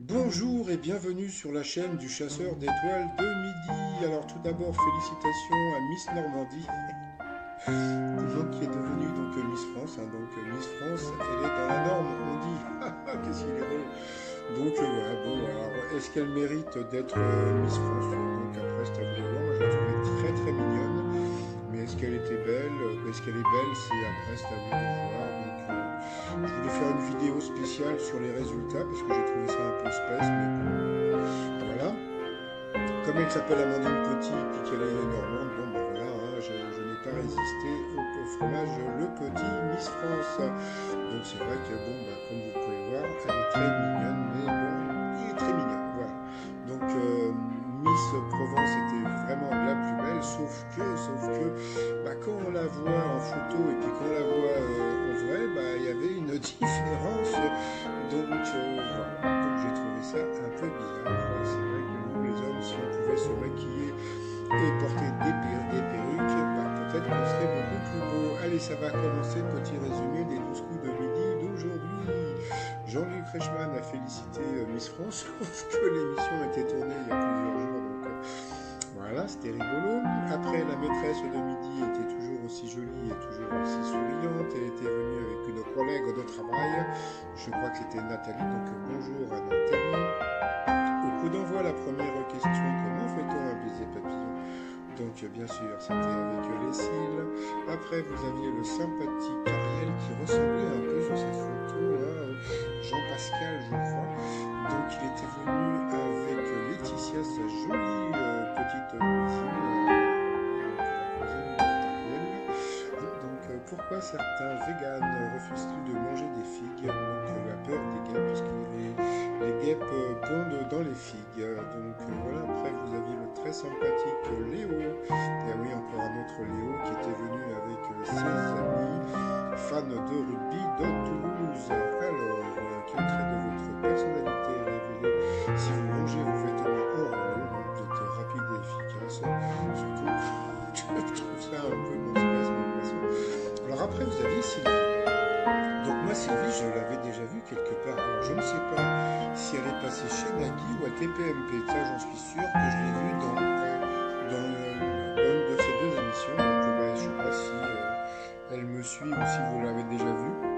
Bonjour et bienvenue sur la chaîne du chasseur d'étoiles de midi. Alors tout d'abord félicitations à Miss Normandie, donc, qui est devenue Miss France. Miss France, elle est dans la norme, on dit. Qu'est-ce qu'il est beau. Voilà, bon, alors est-ce qu'elle mérite d'être Miss France? Donc après c'est à vous de voir, moi je la trouvais très très mignonne. Mais est-ce qu'elle était belle? Est-ce qu'elle est belle? C'est à vous de voir. Je voulais faire une vidéo spéciale sur les résultats parce que j'ai trouvé ça un peu space, mais bon, voilà. Comme elle s'appelle Amandine Petit puis qu'elle est normande, bon ben voilà, hein, je n'ai pas résisté au fromage Le Petit Miss France. Donc c'est vrai que bon, ben, comme vous pouvez le voir, elle est très mignonne, mais bon, il est très mignon, voilà. Miss Provence était vraiment la plus belle, sauf que, quand on la voit en photo et puis quand on la voit en vrai, il y avait une différence. Voilà. Donc j'ai trouvé ça un peu bizarre. C'est vrai que nous les hommes, si on pouvait se maquiller et porter des perruques, peut-être qu'on serait beaucoup plus beau. Allez, ça va commencer, petit résumé des 12 coups de midi d'aujourd'hui. Jean-Luc Reichmann a félicité Miss France, sauf que l'émission a été tournée il y a plusieurs jours, voilà, c'était rigolo. Après, la maîtresse de midi était toujours aussi jolie et toujours aussi souriante. Elle était venue avec une collègue de travail. Je crois que c'était Nathalie, donc bonjour à Nathalie. Au coup d'envoi, la première question, comment fait-on un baiser papillon? Donc bien sûr, c'était avec les cils. Après, vous aviez le sympathique Ariel qui ressemblait un peu sur cette photo à Jean-Pascal, je crois. Donc il était venu avec Laetitia, sa jolie petite cousine, la cousine d'Ariel. Pourquoi certains véganes refusent-ils de manger des figues? La peur des guêpes, puisque les guêpes pondent dans les figues. Voilà, après vous aviez le très sympathique Léo. Et oui, encore un autre Léo qui était venu avec ses amis fans de rugby de Toulouse. Alors, quel trait de votre personnalité est révélé si vous mangez vos vêtements en rouleau? Vous êtes rapide et efficace, surtout. Je trouve ça un peu mon spasme. Alors après, vous aviez Sylvie. Donc moi, Sylvie, je l'avais déjà vue quelque part. Alors je ne sais pas si elle est passée chez Nagui ou à TPMP. Ça, j'en suis sûr que je l'ai vue dans une de ces deux émissions. Je ne sais pas si elle me suit ou si vous l'avez déjà vue.